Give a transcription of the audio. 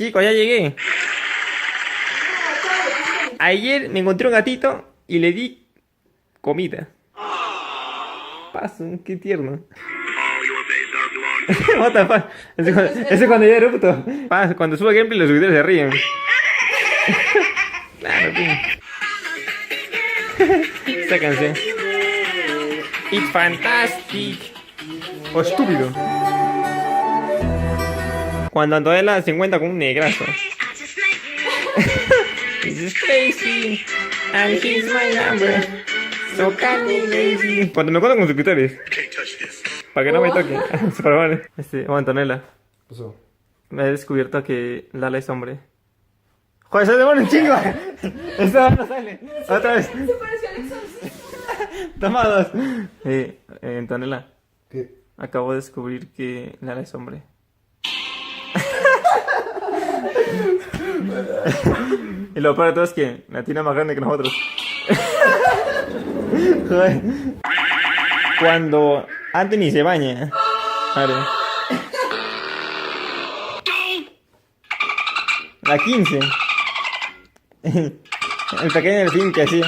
Chicos, ya llegué. Ayer me encontré un gatito y le di comida. Paso, qué tierno. What the fuck. Ese cuando ya erupto. Cuando subo gameplay los seguidores se ríen. Claro, tío. Esta canción. It's fantastic. O estúpido. Cuando Antonella se encuentra con un negrazo. This is crazy. And he's my number. So can be lazy. Cuando me encuentro con suscriptores. Para que no me toque. Super vale. Antonella. Pasó. Me he descubierto que Lala es hombre. Joder, se demora un chingo. Eso no sale. Otra vez. Se pareció al exorcista. Toma dos. Antonella, ¿Qué? acabo de descubrir que Lala es hombre. Y lo peor de todo es que la tiene más grande que nosotros. Joder. Cuando Anthony se baña. A ver. La 15. El pequeño delfín que hacía.